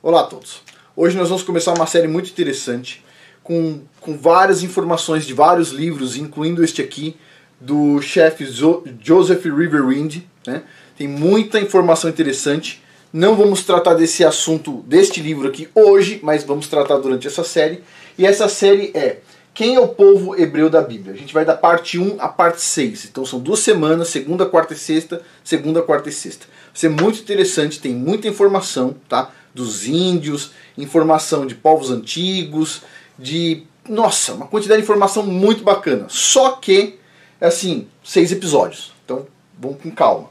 Olá a todos. Hoje nós vamos começar uma série muito interessante com várias informações de vários livros, incluindo este aqui do chefe Joseph Riverwind, né? Tem muita informação interessante. Não vamos tratar desse assunto deste livro aqui hoje, mas vamos tratar durante essa série. E essa série é Quem é o povo hebreu da Bíblia? A gente vai da parte 1 à parte 6. Então são 2 semanas, segunda, quarta e sexta, segunda, quarta e sexta. Vai ser muito interessante, tem muita informação, tá? Dos índios, informação de povos antigos, nossa, uma quantidade de informação muito bacana. Só que, assim, 6 episódios. Então, vamos com calma.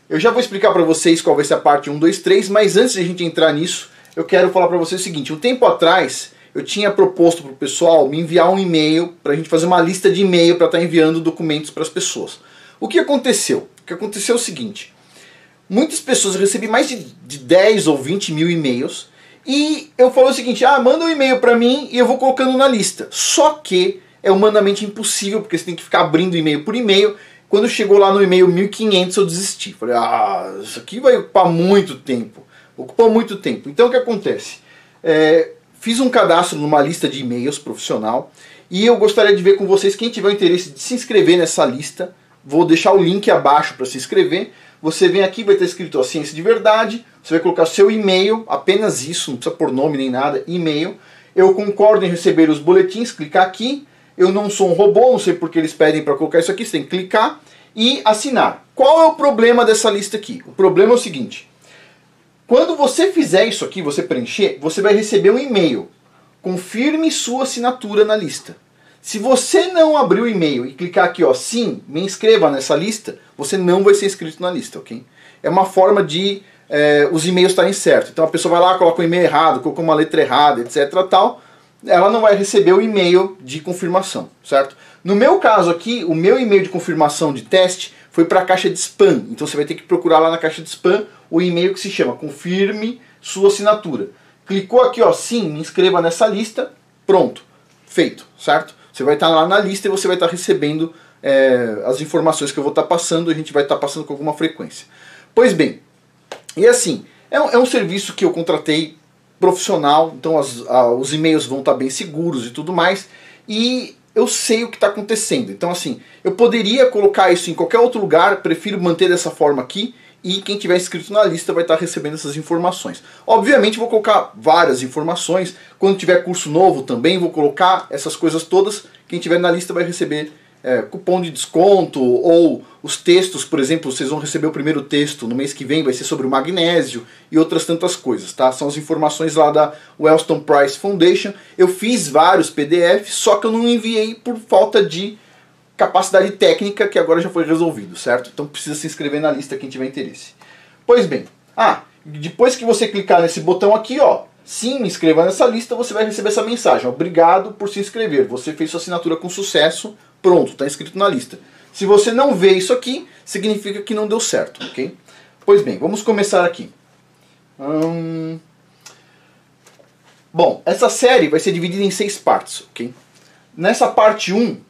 Eu já vou explicar para vocês qual vai ser a parte 1, 2, 3, mas antes de a gente entrar nisso, eu quero falar para vocês o seguinte. Um tempo atrás, eu tinha proposto para o pessoal me enviar um e-mail, para a gente fazer uma lista de e-mail para estar enviando documentos para as pessoas. O que aconteceu? O que aconteceu é o seguinte. Muitas pessoas, eu recebi mais de 10 ou 20 mil e-mails, e eu falo o seguinte, manda um e-mail para mim e eu vou colocando na lista. Só que é humanamente impossível, porque você tem que ficar abrindo e-mail por e-mail. Quando chegou lá no e-mail 1500 eu desisti. Falei, isso aqui vai ocupar muito tempo. Ocupou muito tempo. Então o que acontece? Fiz um cadastro numa lista de e-mails profissional, e eu gostaria de ver com vocês, quem tiver o interesse de se inscrever nessa lista, vou deixar o link abaixo para se inscrever. Você vem aqui, vai estar escrito a Ciência de Verdade, você vai colocar seu e-mail, apenas isso, não precisa pôr nome nem nada, e-mail. Eu concordo em receber os boletins, clicar aqui. Eu não sou um robô, não sei porque eles pedem para colocar isso aqui, você tem que clicar e assinar. Qual é o problema dessa lista aqui? O problema é o seguinte, quando você fizer isso aqui, você preencher, você vai receber um e-mail. Confirme sua assinatura na lista. Se você não abrir o e-mail e clicar aqui, sim, me inscreva nessa lista, você não vai ser inscrito na lista, ok? É uma forma de os e-mails estarem certos. Então a pessoa vai lá, coloca um e-mail errado, colocou uma letra errada, etc. tal, ela não vai receber o e-mail de confirmação, certo? No meu caso aqui, o meu e-mail de confirmação de teste foi para a caixa de spam. Então você vai ter que procurar lá na caixa de spam o e-mail que se chama confirme sua assinatura. Clicou aqui, sim, me inscreva nessa lista, pronto, feito, certo? Você vai estar lá na lista e você vai estar recebendo as informações que eu vou estar passando, a gente vai estar passando com alguma frequência. Pois bem, e assim, é um serviço que eu contratei profissional, então os e-mails vão estar bem seguros e tudo mais, e eu sei o que está acontecendo. Então assim, eu poderia colocar isso em qualquer outro lugar, prefiro manter dessa forma aqui, e quem tiver inscrito na lista vai estar recebendo essas informações. Obviamente vou colocar várias informações, quando tiver curso novo também vou colocar essas coisas todas, quem tiver na lista vai receber cupom de desconto, ou os textos, por exemplo, vocês vão receber o primeiro texto no mês que vem, vai ser sobre o magnésio e outras tantas coisas, tá? São as informações lá da Wellstone Price Foundation. Eu fiz vários PDFs, só que eu não enviei por falta de capacidade técnica, que agora já foi resolvido, certo? Então precisa se inscrever na lista quem tiver interesse. Pois bem, depois que você clicar nesse botão aqui, sim, me inscreva nessa lista, você vai receber essa mensagem. Obrigado por se inscrever, você fez sua assinatura com sucesso, pronto, está inscrito na lista. Se você não vê isso aqui, significa que não deu certo, ok? Pois bem, vamos começar aqui. Bom, essa série vai ser dividida em 6 partes, ok? Nessa parte 1,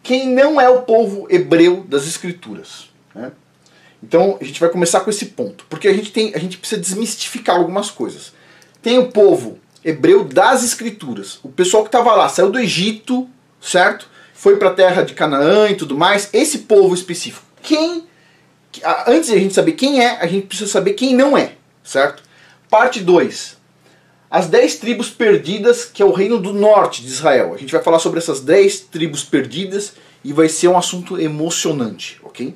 quem não é o povo hebreu das Escrituras, né? Então a gente vai começar com esse ponto, porque a gente precisa desmistificar algumas coisas. Tem o povo hebreu das Escrituras, o pessoal que estava lá, saiu do Egito, certo? Foi para a terra de Canaã e tudo mais, esse povo específico. Antes de a gente saber quem é, a gente precisa saber quem não é, certo? Parte 2. As 10 tribos perdidas, que é o reino do norte de Israel. A gente vai falar sobre essas 10 tribos perdidas e vai ser um assunto emocionante, ok?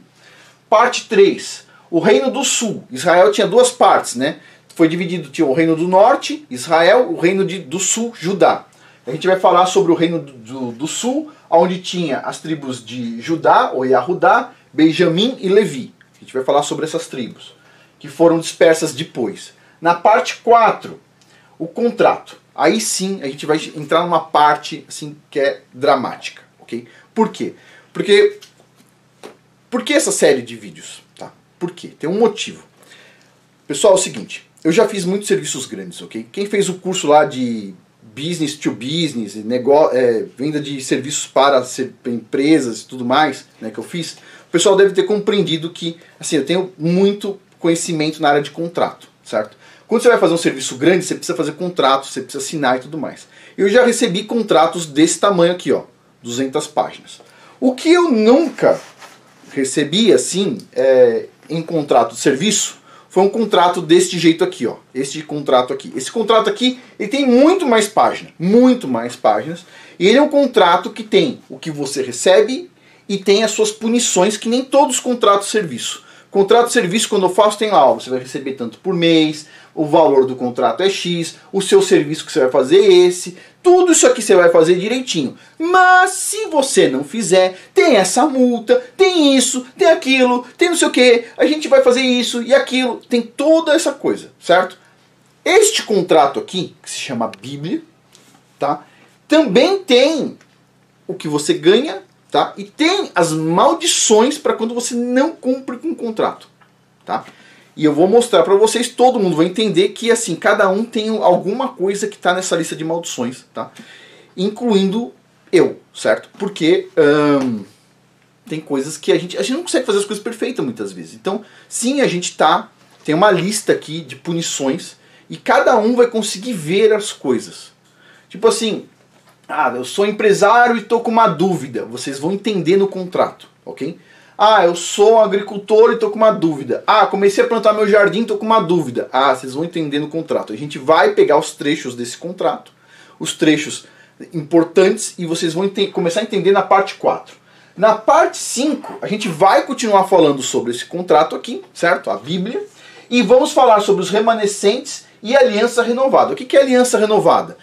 Parte 3. O reino do sul. Israel tinha 2 partes, né? Foi dividido, tinha o reino do norte, Israel, o reino do sul, Judá. A gente vai falar sobre o reino do sul, onde tinha as tribos de Judá, ou Yahudá, Benjamim e Levi. A gente vai falar sobre essas tribos, que foram dispersas depois. Na parte 4, o contrato. Aí sim a gente vai entrar numa parte assim, que é dramática. Okay? Por quê? Por que essa série de vídeos? Tá? Por quê? Tem um motivo. Pessoal, é o seguinte, eu já fiz muitos serviços grandes, ok? Quem fez o curso lá de business to business, venda de serviços para empresas e tudo mais, né, que eu fiz, o pessoal deve ter compreendido que assim, eu tenho muito conhecimento na área de contrato, certo? Quando você vai fazer um serviço grande, você precisa fazer contratos, você precisa assinar e tudo mais. Eu já recebi contratos desse tamanho aqui, ó, 200 páginas. O que eu nunca recebi, assim, em contrato de serviço, foi um contrato deste jeito aqui, ó. Este contrato aqui. Esse contrato aqui, ele tem muito mais páginas. Muito mais páginas. E ele é um contrato que tem o que você recebe e tem as suas punições, que nem todos os contratos de serviço. Contrato de serviço, quando eu faço, tem lá, ó, você vai receber tanto por mês, o valor do contrato é X, o seu serviço que você vai fazer é esse, tudo isso aqui você vai fazer direitinho. Mas se você não fizer, tem essa multa, tem isso, tem aquilo, tem não sei o que, a gente vai fazer isso e aquilo, tem toda essa coisa, certo? Este contrato aqui, que se chama Bíblia, tá? Também tem o que você ganha, tá? E tem as maldições para quando você não cumpre com o contrato, tá? E eu vou mostrar para vocês, todo mundo vai entender que assim, cada um tem alguma coisa que está nessa lista de maldições, tá? Incluindo eu, certo? Porque tem coisas que a gente não consegue fazer as coisas perfeitas muitas vezes. Então, sim, a gente tem uma lista aqui de punições e cada um vai conseguir ver as coisas. Tipo assim, eu sou empresário e estou com uma dúvida. Vocês vão entender no contrato, ok? Eu sou agricultor e estou com uma dúvida. Comecei a plantar meu jardim e estou com uma dúvida. Vocês vão entender no contrato. A gente vai pegar os trechos desse contrato, os trechos importantes, e vocês vão começar a entender na parte 4. Na parte 5, a gente vai continuar falando sobre esse contrato aqui, certo? A Bíblia. E vamos falar sobre os remanescentes e a aliança renovada. O que é aliança renovada?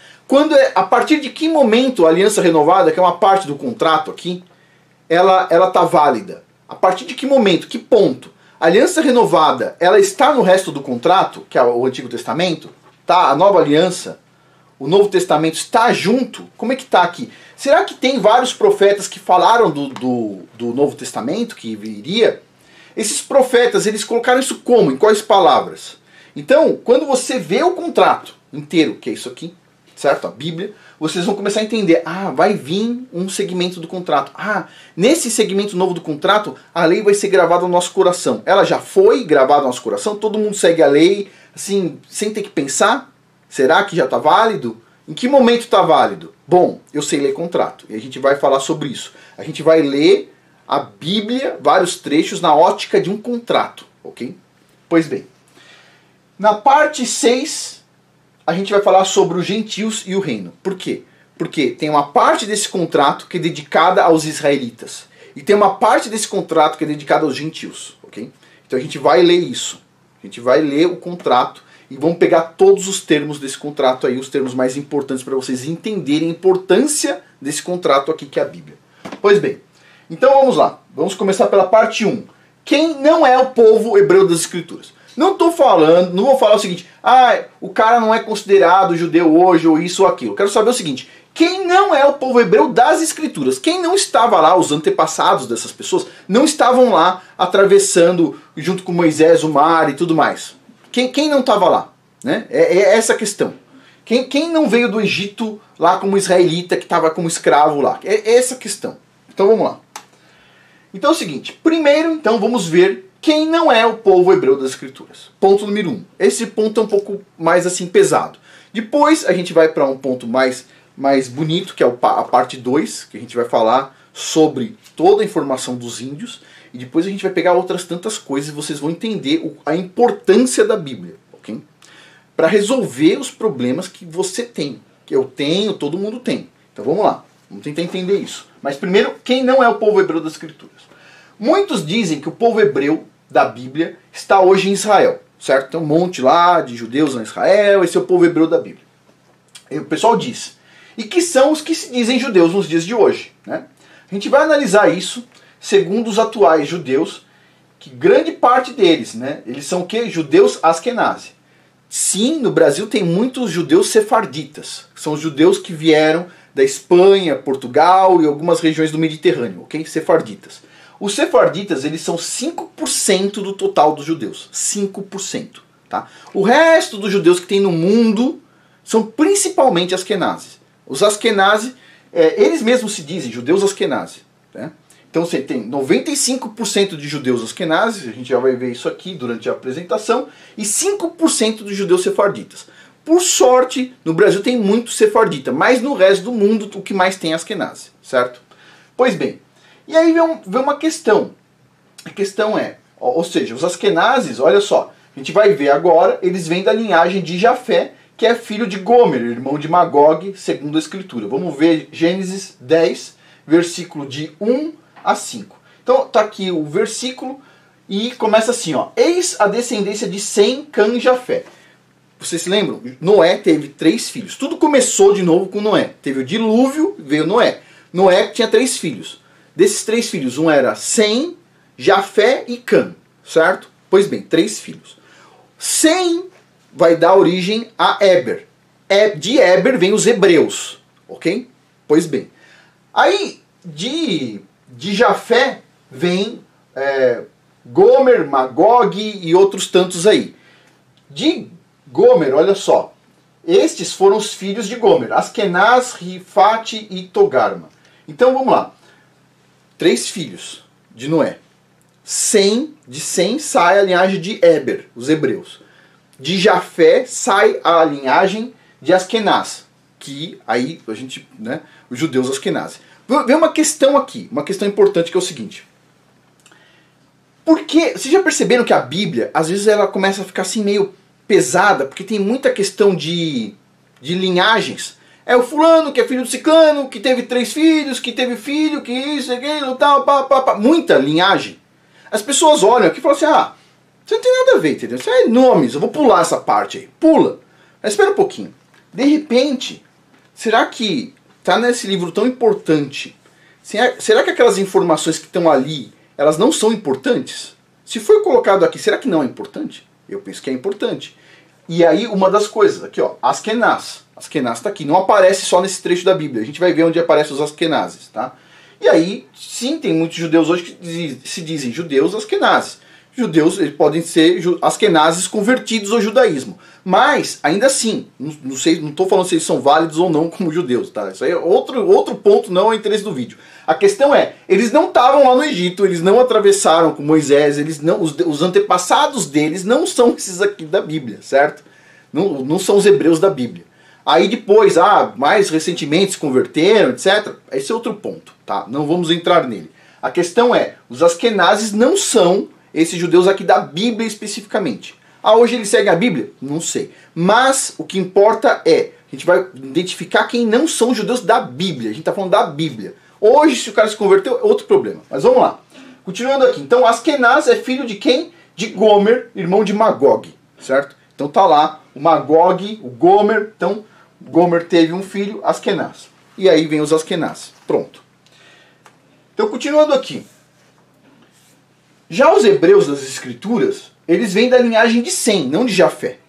A partir de que momento a aliança renovada, que é uma parte do contrato aqui, ela está válida? A partir de que momento, que ponto? A aliança renovada, ela está no resto do contrato, que é o Antigo Testamento? Tá? A nova aliança, o Novo Testamento está junto? Como é que está aqui? Será que tem vários profetas que falaram do Novo Testamento, que viria? Esses profetas, eles colocaram isso como? Em quais palavras? Então, quando você vê o contrato inteiro, que é isso aqui, certo? A Bíblia, vocês vão começar a entender, vai vir um segmento do contrato. Nesse segmento novo do contrato, a lei vai ser gravada no nosso coração. Ela já foi gravada no nosso coração? Todo mundo segue a lei, assim, sem ter que pensar? Será que já está válido? Em que momento está válido? Bom, eu sei ler contrato, e a gente vai falar sobre isso. A gente vai ler a Bíblia, vários trechos, na ótica de um contrato, ok? Pois bem, na parte 6... a gente vai falar sobre os gentios e o reino. Por quê? Porque tem uma parte desse contrato que é dedicada aos israelitas. E tem uma parte desse contrato que é dedicada aos gentios. Ok? Então a gente vai ler isso. A gente vai ler o contrato e vamos pegar todos os termos desse contrato aí, os termos mais importantes para vocês entenderem a importância desse contrato aqui que é a Bíblia. Pois bem, então vamos lá. Vamos começar pela parte 1. Quem não é o povo hebreu das Escrituras? Não vou falar o seguinte, o cara não é considerado judeu hoje, ou isso ou aquilo. Quero saber o seguinte, quem não é o povo hebreu das Escrituras? Quem não estava lá, os antepassados dessas pessoas, não estavam lá atravessando, junto com Moisés, o mar e tudo mais? Quem não estava lá? Né? É essa a questão. Quem não veio do Egito lá como israelita, que estava como escravo lá? É essa a questão. Então vamos lá. Então é o seguinte, primeiro então vamos ver quem não é o povo hebreu das Escrituras. Ponto número 1. Esse ponto é um pouco mais assim pesado. Depois a gente vai para um ponto mais bonito, que é a parte 2, que a gente vai falar sobre toda a informação dos índios. E depois a gente vai pegar outras tantas coisas e vocês vão entender a importância da Bíblia. Ok? Para resolver os problemas que você tem. Que eu tenho, todo mundo tem. Então vamos lá. Vamos tentar entender isso. Mas primeiro, quem não é o povo hebreu das Escrituras? Muitos dizem que o povo hebreu da Bíblia está hoje em Israel, certo? Tem um monte lá de judeus em Israel, esse é o povo hebreu da Bíblia. E o pessoal diz. E que são os que se dizem judeus nos dias de hoje, né? A gente vai analisar isso segundo os atuais judeus, que grande parte deles, né? Eles são o quê? Judeus askenazi. Sim, no Brasil tem muitos judeus sefarditas, que são os judeus que vieram da Espanha, Portugal e algumas regiões do Mediterrâneo, ok? Sefarditas. Os sefarditas, eles são 5% do total dos judeus. 5%. Tá? O resto dos judeus que tem no mundo são principalmente askenazes. Os askenazes, eles mesmos se dizem judeus askenazes. Né? Então você tem 95% de judeus askenazes, a gente já vai ver isso aqui durante a apresentação, e 5% de judeus sefarditas. Por sorte, no Brasil tem muito sefardita, mas no resto do mundo o que mais tem é askenazi, certo? Pois bem, e aí vem uma questão. A questão é, ou seja, os askenazes, olha só, a gente vai ver agora, eles vêm da linhagem de Jafé, que é filho de Gomer, irmão de Magog, segundo a Escritura. Vamos ver Gênesis 10, versículo de 1 a 5. Então tá aqui o versículo e começa assim, ó. Eis a descendência de Sem, Cã e Jafé. Vocês se lembram? Noé teve 3 filhos. Tudo começou de novo com Noé. Teve o dilúvio, veio Noé. Noé tinha 3 filhos. Desses 3 filhos, um era Sem, Jafé e Cã, certo? Pois bem, 3 filhos. Sem vai dar origem a Éber. De Éber vem os hebreus, ok? Pois bem. Aí, de Jafé vem Gomer, Magog e outros tantos aí. De Gomer, olha só. Estes foram os filhos de Gomer. Askenaz, Rifate e Togarma. Então vamos lá. 3 filhos de Noé. De Sem sai a linhagem de Éber, os hebreus. De Jafé sai a linhagem de Askenaz, que aí a gente, né, os judeus askenazes. Vem uma questão aqui, uma questão importante que é o seguinte. Porque, vocês já perceberam que a Bíblia, às vezes ela começa a ficar assim meio pesada, porque tem muita questão de linhagens. É o fulano que é filho do ciclano, que teve 3 filhos, que teve filho, que isso, aquilo, tal, muita linhagem. As pessoas olham aqui e falam assim, você não tem nada a ver, entendeu? Isso é nomes, eu vou pular essa parte aí. Pula. Mas espera um pouquinho. De repente, será que está nesse livro tão importante, será que aquelas informações que estão ali, elas não são importantes? Se foi colocado aqui, será que não é importante? Eu penso que é importante. E aí, uma das coisas, aqui ó, Askenaz. Askenaz está aqui, não aparece só nesse trecho da Bíblia. A gente vai ver onde aparecem os Askenazes, tá? E aí, sim, tem muitos judeus hoje que se dizem judeus askenazes. Judeus, eles podem ser askenazes convertidos ao judaísmo. Mas, ainda assim, não estou falando se eles são válidos ou não como judeus, tá? Isso aí é outro ponto, não é o interesse do vídeo. A questão é, eles não estavam lá no Egito, eles não atravessaram com Moisés, os antepassados deles não são esses aqui da Bíblia, certo? Não são os hebreus da Bíblia. Aí depois, mais recentemente se converteram, etc. Esse é outro ponto, tá? Não vamos entrar nele. A questão é, os askenazes não são esses judeus aqui da Bíblia especificamente. Hoje eles seguem a Bíblia? Não sei. Mas o que importa é, a gente vai identificar quem não são judeus da Bíblia. A gente está falando da Bíblia. Hoje, se o cara se converteu, é outro problema. Mas vamos lá. Continuando aqui. Então, Askenaz é filho de quem? De Gomer, irmão de Magog, certo? Então tá lá o Magog, o Gomer. Então, Gomer teve um filho, Askenaz. E aí vem os Askenaz. Pronto. Então, continuando aqui. Já os hebreus das escrituras, eles vêm da linhagem de Sem, não de Jafé.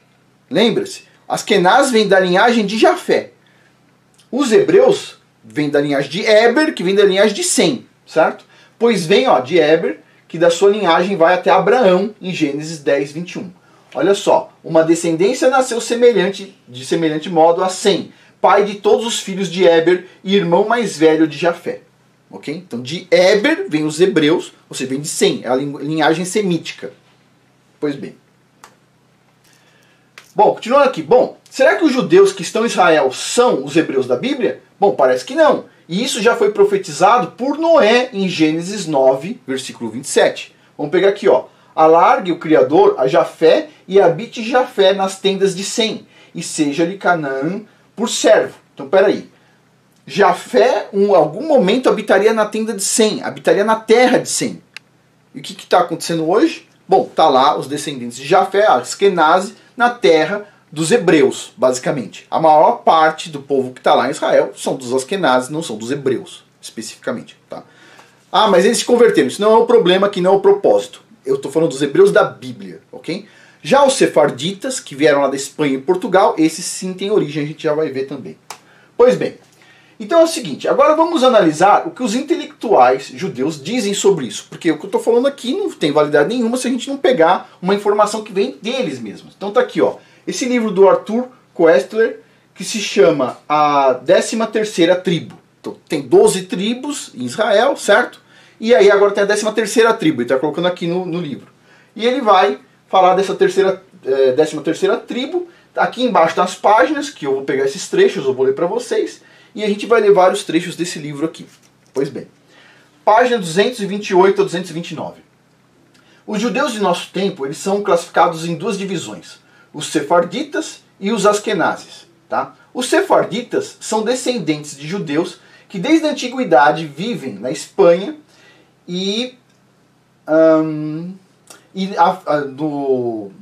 Lembra-se? Askenaz vem da linhagem de Jafé. Os hebreus vêm da linhagem de Éber, que vem da linhagem de Sem, certo? Pois vem de Éber, que da sua linhagem vai até Abraão, em Gênesis 10, 21. Olha só, uma descendência nasceu de semelhante modo a Sem, pai de todos os filhos de Éber e irmão mais velho de Jafé. Ok? Então de Éber vem os hebreus, ou seja, vem de Sem, é a linhagem semítica. Pois bem. Bom, continuando aqui. Bom, será que os judeus que estão em Israel são os hebreus da Bíblia? Bom, parece que não. E isso já foi profetizado por Noé em Gênesis 9, versículo 27. Vamos pegar aqui, ó. Alargue o Criador a Jafé e habite Jafé nas tendas de Sem, e seja-lhe Canaã por servo. Então, peraí. Jafé, em algum momento, habitaria na tenda de Sem, habitaria na terra de Sem. E o que está acontecendo hoje? Bom, está lá os descendentes de Jafé, Askenaz, na terra dos hebreus, basicamente. A maior parte do povo que está lá em Israel são dos Askenazes, não são dos hebreus, especificamente. Tá? Mas eles se converteram. Isso não é o problema, aqui não é o propósito. Eu estou falando dos hebreus da Bíblia, ok? Já os sefarditas, que vieram lá da Espanha e Portugal, esses sim têm origem, a gente já vai ver também. Pois bem, então é o seguinte, agora vamos analisar o que os intelectuais judeus dizem sobre isso. Porque o que eu estou falando aqui não tem validade nenhuma se a gente não pegar uma informação que vem deles mesmos. Então tá aqui, ó, esse livro do Arthur Koestler, que se chama A 13ª Tribo. Então tem 12 tribos em Israel, certo? E aí agora tem a 13ª tribo, ele está colocando aqui no livro. E ele vai falar dessa 13ª tribo, aqui embaixo das páginas, que eu vou pegar esses trechos, eu vou ler para vocês, e a gente vai ler vários trechos desse livro aqui. Pois bem, página 228 a 229. Os judeus de nosso tempo, eles são classificados em duas divisões, os sefarditas e os askenazes. Tá? Os sefarditas são descendentes de judeus que desde a antiguidade vivem na Espanha e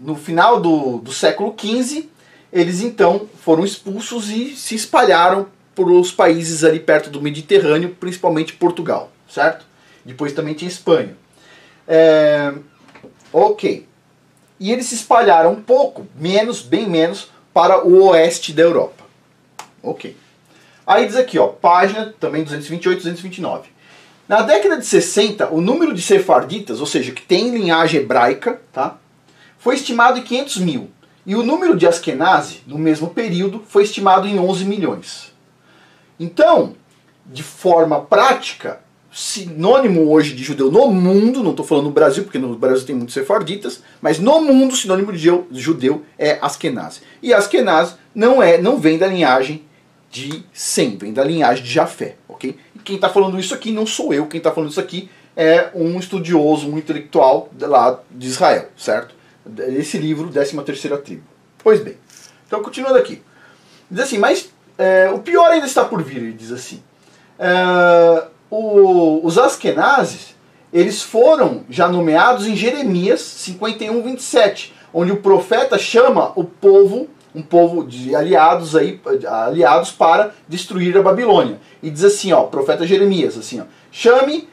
no final do século XV, eles então foram expulsos e se espalharam por os países ali perto do Mediterrâneo, principalmente Portugal, certo? Depois também tinha Espanha. Ok. E eles se espalharam um pouco, bem menos, para o oeste da Europa. Ok. Aí diz aqui, ó, página também 228 e 229. Na década de 60, o número de sefarditas, ou seja, que tem linhagem hebraica, tá, foi estimado em 500 mil. E o número de askenazi, no mesmo período, foi estimado em 11 milhões. Então, de forma prática, sinônimo hoje de judeu no mundo, não estou falando no Brasil, porque no Brasil tem muitos sefarditas, mas no mundo, sinônimo de judeu é askenazi. E askenazi não vem da linhagem de Sem, vem da linhagem de Jafé, ok? E quem está falando isso aqui não sou eu, quem está falando isso aqui é um estudioso, um intelectual lá de Israel, certo? Esse livro, 13ª tribo. Pois bem, então continuando aqui. Diz assim, mas o pior ainda está por vir, ele diz assim. Os askenazes, eles foram já nomeados em Jeremias 51, 27, onde o profeta chama o povo, um povo de aliados para destruir a Babilônia. E diz assim, ó, o profeta Jeremias, assim, ó, chame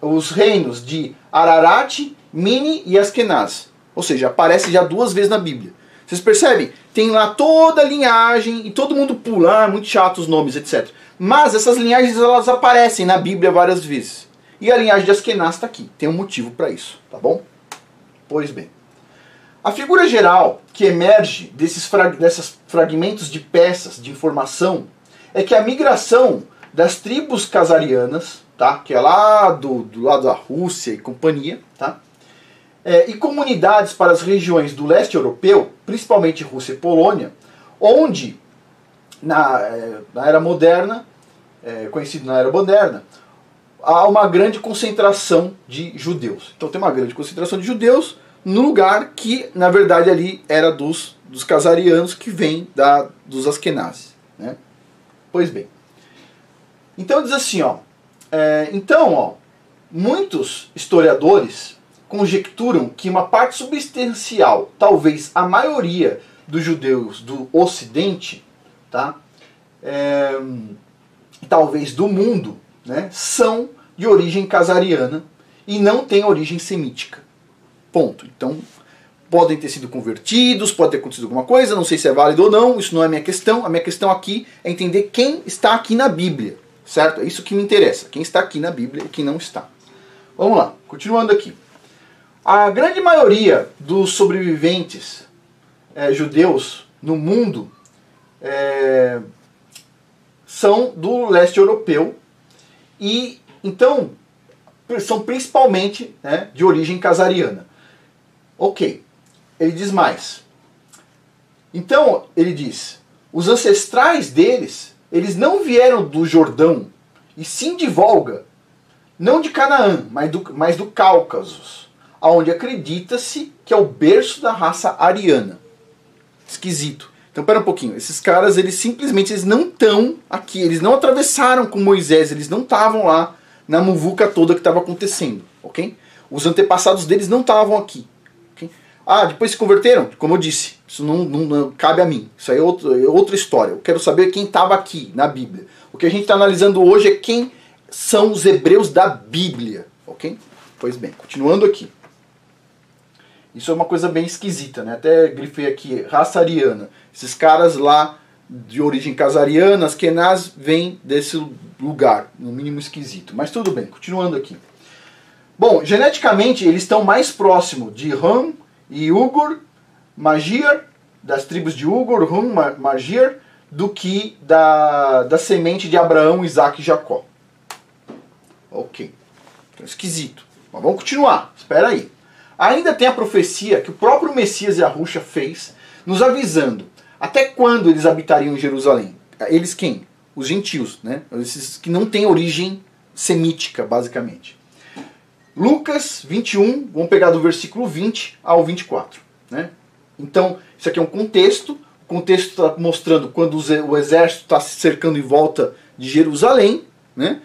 os reinos de Ararat, Mini e Askenaz. Ou seja, aparece já 2 vezes na Bíblia. Vocês percebem? Tem lá toda a linhagem e todo mundo pula, muito chato os nomes, etc. Mas essas linhagens elas aparecem na Bíblia várias vezes. E a linhagem de Askenaz está aqui. Tem um motivo para isso, tá bom? Pois bem. A figura geral que emerge desses fragmentos de peças de informação é que a migração das tribos casarianas, tá? Que é lá do lado da Rússia e companhia, tá? E comunidades para as regiões do leste europeu, principalmente Rússia e Polônia, onde na era moderna, conhecido na era moderna, há uma grande concentração de judeus. Então tem uma grande concentração de judeus no lugar que, na verdade, ali era dos casarianos, que vem dos askenazes, né? Pois bem. Então diz assim, ó, muitos historiadores conjecturam que uma parte substancial, talvez a maioria dos judeus do Ocidente, tá? Talvez do mundo, né, são de origem casariana e não têm origem semítica. Ponto. Então, podem ter sido convertidos, pode ter acontecido alguma coisa, não sei se é válido ou não, isso não é a minha questão. A minha questão aqui é entender quem está aqui na Bíblia, certo? É isso que me interessa, quem está aqui na Bíblia e quem não está. Vamos lá, continuando aqui. A grande maioria dos sobreviventes judeus no mundo são do leste europeu e, então, são principalmente, né, de origem casariana. Ok, ele diz mais. Então, ele diz, os ancestrais deles, eles não vieram do Jordão, e sim de Volga, não de Canaã, mas do Cáucaso, onde acredita-se que é o berço da raça ariana. Esquisito. Então, pera um pouquinho. Esses caras, eles não estão aqui, eles não atravessaram com Moisés, eles não estavam lá na muvuca toda que estava acontecendo, ok? Os antepassados deles não estavam aqui. Okay? Depois se converteram? Como eu disse, isso não cabe a mim. Isso aí é outra história. Eu quero saber quem estava aqui na Bíblia. O que a gente está analisando hoje é quem são os hebreus da Bíblia, ok? Pois bem, continuando aqui. Isso é uma coisa bem esquisita, né? Até grifei aqui, raça ariana. Esses caras lá de origem casariana, Askenaz, vêm desse lugar, no mínimo esquisito. Mas tudo bem, continuando aqui. Bom, geneticamente eles estão mais próximos de Ham e Ugur, Magir, das tribos de Ugur, Ham, Magir, do que da semente de Abraão, Isaac e Jacó. Ok. Esquisito. Mas vamos continuar. Espera aí. Ainda tem a profecia que o próprio Messias Yahushua fez, nos avisando até quando eles habitariam em Jerusalém. Eles quem? Os gentios, né? Esses que não têm origem semítica, basicamente. Lucas 21, vamos pegar do versículo 20 ao 24. Né? Então, isso aqui é um contexto. O contexto está mostrando quando o exército está se cercando em volta de Jerusalém. Né?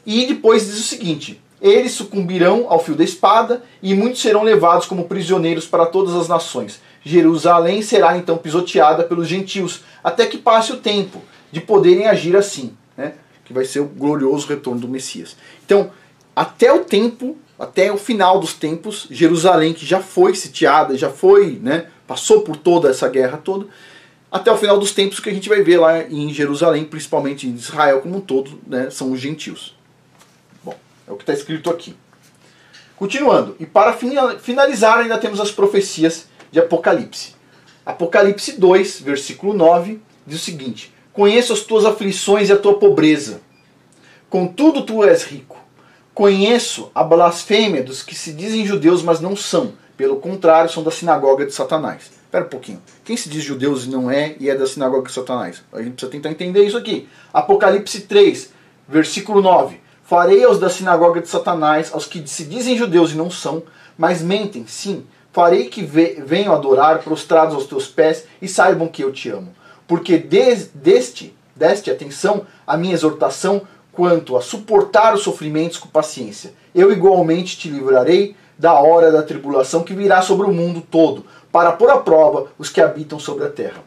E depois diz o seguinte: eles sucumbirão ao fio da espada e muitos serão levados como prisioneiros para todas as nações. Jerusalém será então pisoteada pelos gentios, até que passe o tempo de poderem agir assim. Né? Que vai ser o glorioso retorno do Messias. Então, até o final dos tempos, Jerusalém, que já foi sitiada, já foi, né, passou por toda essa guerra toda, até o final dos tempos, que a gente vai ver lá em Jerusalém, principalmente em Israel como um todo, né, são os gentios. Bom, é o que está escrito aqui. Continuando, e para finalizar ainda temos as profecias de Apocalipse. Apocalipse 2, versículo 9, diz o seguinte: conheço as tuas aflições e a tua pobreza, contudo tu és rico. Conheço a blasfêmia dos que se dizem judeus, mas não são. Pelo contrário, são da sinagoga de Satanás. Espera um pouquinho. Quem se diz judeus e não é, e é da sinagoga de Satanás? A gente precisa tentar entender isso aqui. Apocalipse 3, versículo 9. Farei aos da sinagoga de Satanás, aos que se dizem judeus e não são, mas mentem, sim. Farei que venham adorar, prostrados aos teus pés, e saibam que eu te amo. Porque deste, atenção, a minha exortação, quanto a suportar os sofrimentos com paciência. Eu igualmente te livrarei da hora da tribulação que virá sobre o mundo todo, para pôr à prova os que habitam sobre a terra.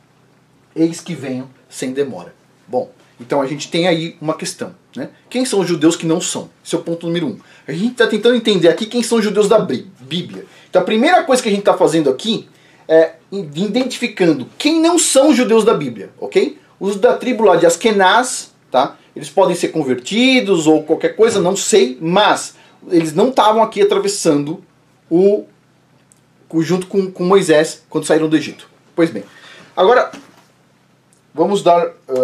Eis que venham sem demora. Bom, então a gente tem aí uma questão. Né? Quem são os judeus que não são? Esse é o ponto número 1. A gente está tentando entender aqui quem são os judeus da Bíblia. Então a primeira coisa que a gente está fazendo aqui é identificando quem não são os judeus da Bíblia. Ok? Os da tribo lá de Askenaz, tá? Eles podem ser convertidos ou qualquer coisa, não sei, mas eles não estavam aqui atravessando junto com Moisés quando saíram do Egito. Pois bem, agora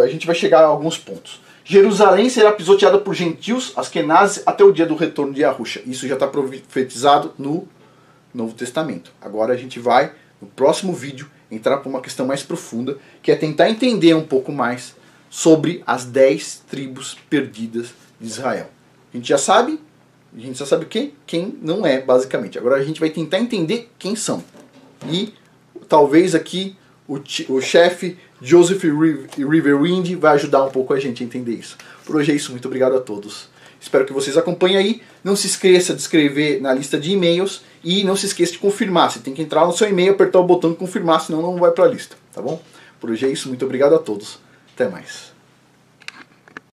a gente vai chegar a alguns pontos. Jerusalém será pisoteada por gentios, Askenazes, até o dia do retorno de Yahushua. Isso já está profetizado no Novo Testamento. Agora a gente vai, no próximo vídeo, entrar para uma questão mais profunda, que é tentar entender um pouco mais sobre as 10 tribos perdidas de Israel. A gente já sabe o quê? Quem não é, basicamente. Agora a gente vai tentar entender quem são. E talvez aqui o chefe Joseph Riverwind vai ajudar um pouco a gente a entender isso. Por hoje é isso, muito obrigado a todos. Espero que vocês acompanhem aí. Não se esqueça de escrever na lista de e-mails e não se esqueça de confirmar. Você tem que entrar no seu e-mail, apertar o botão de confirmar, senão não vai para a lista, tá bom? Por hoje é isso, muito obrigado a todos. Até mais.